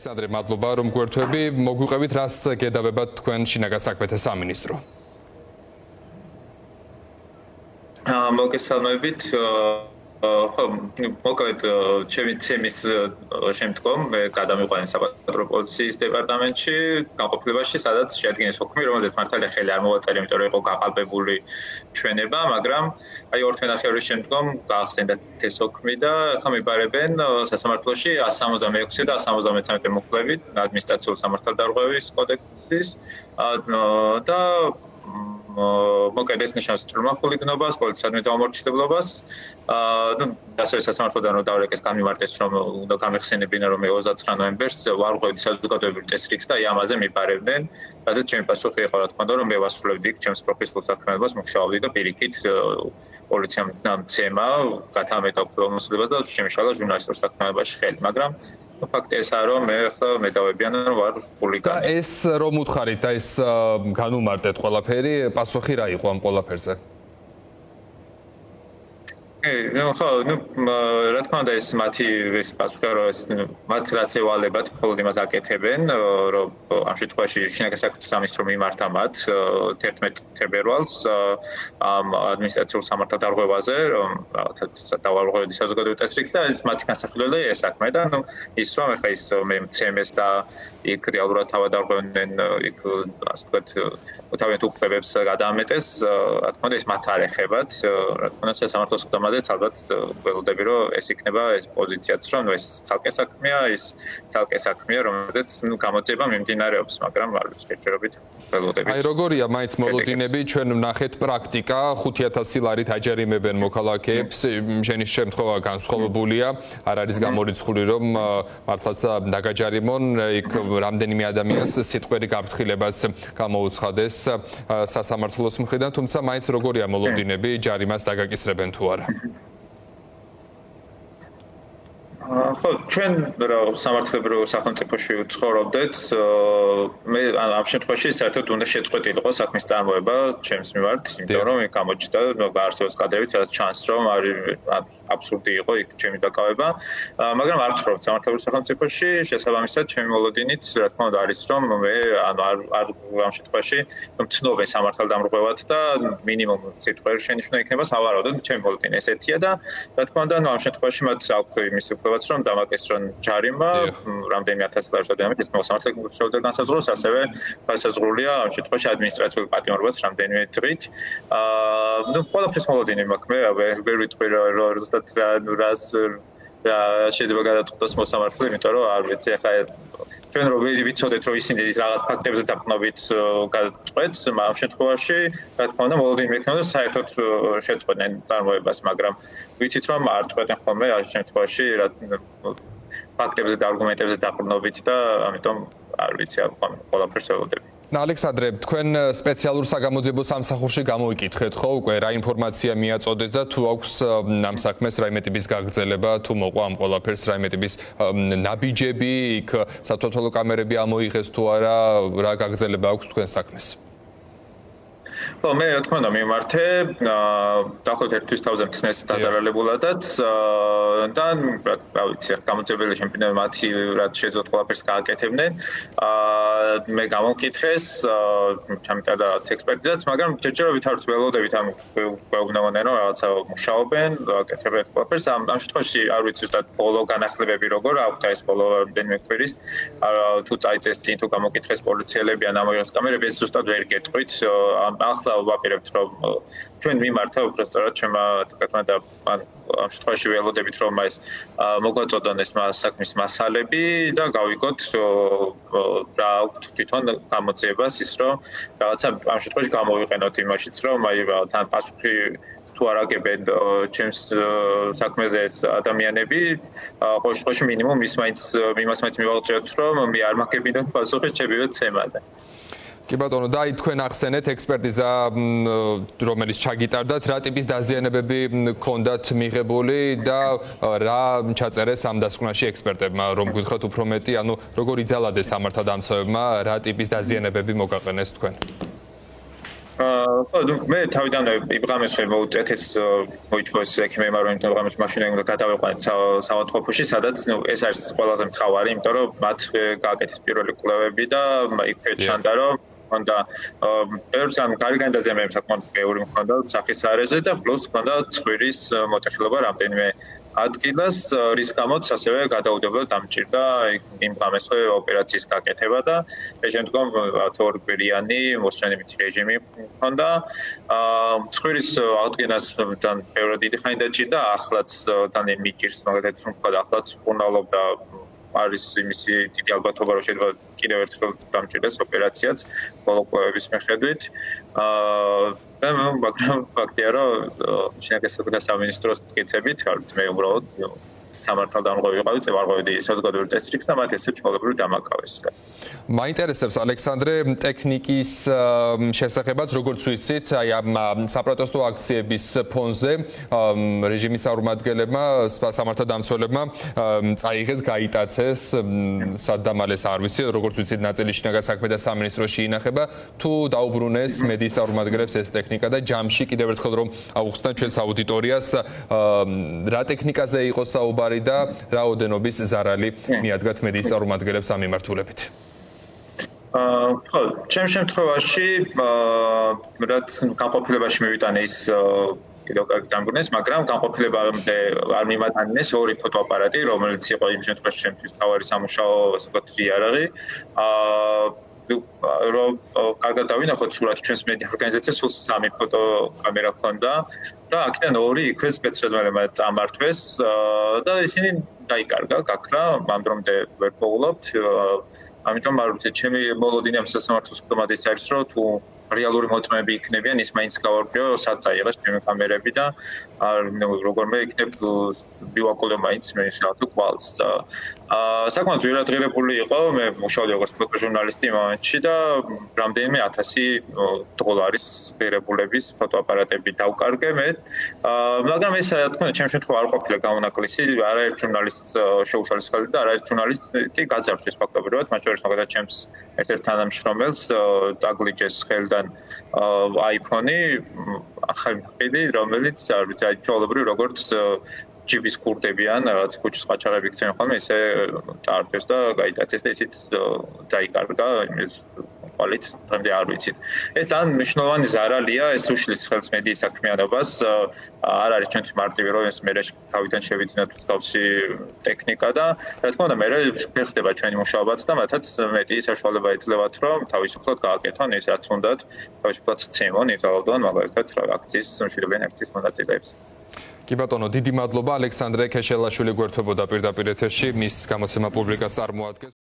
ალექსანდრე, მადლობა რომ გვერდთვები. მოგვიყევით რას გედავებათ თქვენ შინაგან საქმეთა სამინისტრო. მოგესალმებით. ხო, მოგეთ ჩემი ცემის შემდგომ მე გადამიყვანე საპატრონო პოლიციის დეპარტამენტში განყოფილებაში, სადაც შეადგინეს ოქმი, რომელზეც მართალია ხელი არ მოვაწერე, იმიტომ რომ იყო გაყალბებული ჩვენება, მაგრამ აი 2 თვე-ნახევრის შემდგომ გაახსენდათ ეს ოქმი და ახლა მიბარებენ სასამართლოში 176 და 173 მუხლებით ადმინისტრაციული სამართალდარღვევის კოდექსის და მოკედეს ნიშნავს თურმახულიგნობას, პოლიციადმი დაუმორჩილებლობას. ასევე სასამართლოდან რომ დავრეკეს გამიმართეს, რომ უნდა გამეხსენებინა, რომ 29 ნოემბერს ვარღვევდი საზოგადოებრივ წესრიგს და ამაზე მიბარებდნენ. რადგან ჩემი პასუხი იყო, რა თქმა უნდა, რომ მე ვასრულებდი ჩემს პროფესიულ საქმიანობას, მუშაობდი და პირიქით პოლიციამ დამცემა, გათამეტა უფლებამოსილებას და შემიშალა ჟურნალისტურ საქმიანობაში ხელი, მაგრამ ფაქტი ესაა, რომ მე ახლა მედავებიან, რომ ვარ ხულიგანი. და ეს რომ უთხარით და ეს განუმარტეთ ყველაფერი, პასუხი რა იყო ამ ყველაფერზე? ხო, რა თქმა უნდა ეს მათი პასუხი რომ ეს მათ რაც ევალებათ, მხოლოდ იმას აკეთებენ, რომ ამ შემთხვევაში შინაგან საქმეთა სამინისტრო მიმართა მათ 11 თებერვალს ამ ადმინისტრაციულ სამართალდარღვევაზე, რომ რაღაცა დავარღვევდი საზოგადოებრივ წესრიგს და ეს მათი განსახილველი ეს საქმე და ის რომ ახლა ის მე მცემეს და იქ რეალურად თავადარღვევდნენ იქ ასე ვთქვათ თავიანთ უფლებებს გადაამეტეს, რა თქმა უნდა ეს მათ არ ეხებათ, რა თქმა უნდა სასამართლოს ხდომაზეც ალბათ ველოდები რომ ეს იქნება ეს პოზიციაც რომ ეს ცალკე საქმეა, ის ცალკე საქმეა, რომელზეც გამოძიება მიმდინარეობს, მაგრამ არ ვიცი შეჭერობით ველოდები. აი როგორია მაინც მოლოდინები, ჩვენ ვნახეთ პრაქტიკა, 5000 ლარით აჯარიმებენ მოქალაქეებს, შენის შემთხვევა განსხვავებულია, არ არის გამორიცხული რომ მართლაც დაგაჯარიმონ, იქ რამდენიმე ადამიანს სიტყვერი გაფრთხილებაც გამოუცხადეს სასამართლოს მხრიდან, თუმცა მაინც როგორია მოლოდინები, ჯარიმას დაგაკისრებენ თუ არა? ხო, ჩვენ რა სამართლებრივ სახელმწიფოში ვცხოვრობდეთ, მე ამ შემთხვევაში საერთოდ უნდა შეწყვეტილიყო საქმის წარმოება ჩემს მიმართ, იმიტომ რომ გამოჩნდა არსებობს კადრებით, სადაც ჩანს რომ არის აბსურდი იყო იქ ჩემი დაკავება, მაგრამ არ ვცხოვრობ სამართლებრივ სახელმწიფოში, შესაბამისად ჩემი მოლოდინით, რა თქმა უნდა არის რომ მე არ ამ შემთხვევაში მცნობენ სამართალდამრღვევად და მინიმუმ სიტყვერის შენიშვნა იქნება სავარაუდოდ ჩემი მოლოდინი ესეთია და რა თქმა უნდა ამ შემთხვევაში მათ აქვთ იმის უფლებაც რომ დამაკისრონ ჯარიმა, რამდენიმე 1000 ლარს ადამიანს ეს მოსამართლე შეუძლია განსაზღვროს, ასევე განსაზღვრულია ამ შემთხვევაში ადმინისტრაციული პატიმრობაც რამდენიმე დღით. ყველაფერს მოლოდინი მაქვს მე, ვერ ვიტყვი რომ ზუსტად რას შეიძლება გადაწყვეტოს მოსამართლე, იმიტომ რომ არ ვიცი ახლა ჩვენ რო ვიცოდეთ რომ ისინი რაღაც ფაქტებზე დაყნობით გადაწყვეტს, ამ შემთხვევაში რა თქმა უნდა მოლოდინი მექნება საერთოდ შეწყვეტენ წარმოებას, მაგრამ ვიცით რომ არ წყვეტენ ხოლმე ამ შემთხვევაში რა ფაქტებზე და არგუმენტებზე დაყნობით და ამიტომ არ ვიცი ყველაფერს ველოდები. ალექსანდრე, თქვენ სპეციალურ საგამოძიებო სამსახურში გამოიკითხეთ ხო უკვე რა ინფორმაცია მიაწოდეთ და თუ აქვს ამ საქმეს რაიმე ტიპის გაგრძელება, თუ მოყვა ამ ყველაფერს რაიმე ტიპის ნაბიჯები, იქ სათვალთვალო კამერები ამოიღეს თუ არა, რა გაგრძელება აქვს თქვენ საქმეს? ხო, მე რა თქმა უნდა მიმართე, დაახლოებით ერთვის თავზე მცნეს დაზარალებულადაც და რა ვიცი, გამოძიებელი ჩემპიონები მათი რაც შეძლოთ ყველაფერს გააკეთებდნენ. მე გამოვკითხეს, ჩამიტარდა ექსპერტიზაც, მაგრამ ჯერჯერობით არ ველოდებით ამ გვეუბნებოდნენ რომ რაღაცა მუშაობენ, აკეთებენ ყველაფერს. ამ შემთხვევაში არ ვიცი ზუსტად ბოლო განახლებები როგორ აქვთ ეს ბოლო რამდენიმე კვირის, თუ წაიწეს წინ თუ გამოკითხეს პოლიციელები ან ამოიღეს კამერები, ეს ზუსტად ვერ გეტყვით. ახლა ვაპირებთ რომ ჩვენ მიმართა უბრალოდ ჩემმა თქვა და ამ შემთხვევაში ველოდებით რომ ეს მოგვაწოდონ ეს საქმის მასალები და გავიგოთ რა აქვთ თვითონ გამოძიებას ის რომ რაღაცა ამ შემთხვევაში გამოვიყენოთ იმაშიც რომ აი თან პასუხი თუ არ აგებენ ჩემს საქმეზე ეს ადამიანები ყოველ შემთხვევაში მინიმუმ იმას მაინც მივაღწევთ რომ მე არ მაგებინოთ პასუხი ჩემივე ცემაზე. კი ბატონო, და აი თქვენ ახსენეთ ექსპერტიზა, რომელიც ჩაგიტარდათ, რა ტიპის დაზიანებები ჰქონდათ მიღებული და რა ჩაწერეს ამ დასკვნაში ექსპერტებმა, რომ გითხრათ უფრო მეტი, ანუ როგორ იძალადეს სამართალდამცავებმა, რა ტიპის დაზიანებები მოგაყენეს თქვენ? ხო, მე თავიდანვე იბრამესვე მოვუწეთ ეს მოითხოვეს ექიმი მარვენ პროგრამის მაშინა უნდა გადავიყვანეთ საავადმყოფოში, სადაც ეს არის ყველაზე მთავარი, იმიტომ რომ მათ გააკეთეს პირველი კვლევები და იქვე ჩანდა რომ მქონდა ბევრს ან გარიგანდაზე მე საკმაოდ ბევრი მქონდა სახის არეზე და პლუს მქონდა ცხვირის მოტეხილობა რამდენიმე ადგილას, რის გამოც ასევე გადაუდებელად დამჭირდა იმ ღამესვე ოპერაციის გაკეთება და ეს შემდგომ ორკვირიანი მოსვენებითი რეჟიმი მქონდა. ცხვირის აღდგენასთან ბევრი დიდი ხანი დაჭირდა, ახლაც ძალიან მიჭირს, მაგალითად, ვთქვათ, ახლაც მკურნალობდა არის იმისი დიდი ალბათობა, რომ შეიძლება კიდევ ერთხელ დამჭირდეს ოპერაციაც ბოლო კვლევების მიხედვით. მაგრამ ფაქტია, რომ შინაგან საქმეთა სამინისტროს მტკიცებით, მე უბრალოდ სამართალდამღები ვიყავი, წევარღვევდი საზოგადოებრივ ტესტრიქს და მათ ესე ჩვეულებრივ დამაკავეს. მაინტერესებს ალექსანდრე ტექნიკის შესახებაც, როგორც ვიცით, აი ამ საპროტესტო აქციების ფონზე რეჟიმის წარმომადგენლებმა, სამართალდამცველებმა წაიღეს, გაიტაცეს, სადამალეს არ ვიცი, როგორც ვიცით, ნაწილი შინაგან საქმეთა სამინისტროში ინახება, თუ დაუბრუნეს მედიის წარმომადგენლებს ეს ტექნიკა და ჯამში კიდევ ერთხელ რომ აუხსნათ ჩვენს აუდიტორიას, რა ტექნიკაზე იყო საუბარი და რა ოდენობის ზარალი მიადგათ მედიის წარმომადგენლებს ამ მიმართულებით. ხო, ჩემ შემთხვევაში, რაც განყოფილებაში მივიტანე ის კიდევ კარგი დამგონეს, მაგრამ განყოფილებამდე არ მიმატანეს ორი ფოტოაპარატი, რომელიც იყო იმ შემთხვევაში ჩემთვის თავარი სამუშაო, ასე ვთქვათ, იარაღი. რომ კარგად დავინახოთ სურათი, ჩვენს მედია ორგანიზაციას სულ 3 ფოტოკამერა ჰქონდა და აქედან 2 იქვე სპეცრეზერვებმა წამართვეს და ისინი დაიკარგა, გაქრა, ამ დრომდე ვერ პოულობთ. ამიტომ არ ვიცი, ჩემი მოლოდინი ამ სასამართლოს ხდომაზე არის, რომ თუ რეალური მოწმეები იქნებიან, ის მაინც გავარკვიო, სად წაიღეს ჩემი კამერები და როგორმე იქნებ ბიუაკულე მაინც მე შევთო კვალს. საკმაოდ ძვირადღირებული იყო, მე მუშაობდი როგორც ფოტოჟურნალისტი იმ მომენტში და რამდენიმე 1000 დოლარის ღირებულების ფოტოაპარატები დავკარგე მე. მაგრამ ეს რა თქმა უნდა, ჩემ შემთხვევაში არ ყოფილა გამონაკლისი, არაერთ ჟურნალისტს შეუშალის ხალხი და არაერთ ჟურნალისტი გაძარცვეს ფაქტობრივად, მათ შორის მაგალითად ჩემს ერთ-ერთ თანამშრომელს დაგლიჯეს ხელიდან iPhone-ი, ახალი მყიდი, რომელიც არ ვიცი, ჩვეულებრივ როგორც ჯიბის კურდებიან, რაღაც ქუჩის ყაჩაღები იქცენ ხოლმე, ისე დაარქვეს და გაიტაცეს და ისიც დაიკარგა იმის ყოლით, დღემდე არ ვიცით. ეს ძალიან მნიშვნელოვანი ზარალია, ეს უშლის ხელს მედიის საქმიანობას, არ არის ჩვენთვის მარტივი, რომ ეს მე თავიდან შევიძინოთ მსგავსი ტექნიკა და რა თქმა უნდა, მე ხდება ჩვენი მუშაობაც და მათაც მეტი საშუალება ეძლევათ, რომ თავისუფლად გააკეთონ ის, რაც უნდათ, თავისუფლად ცემონ, იზავდონ მაგალითად აქციის მშვიდობიანი აქციის მონაწილეებს. კი ბატონო, დიდი მადლობა ალექსანდრე ქეშელაშვილი გვერდებოდა პირდაპირ ეთერში, მის გამოცემა პუბლიკას წარმოადგენს.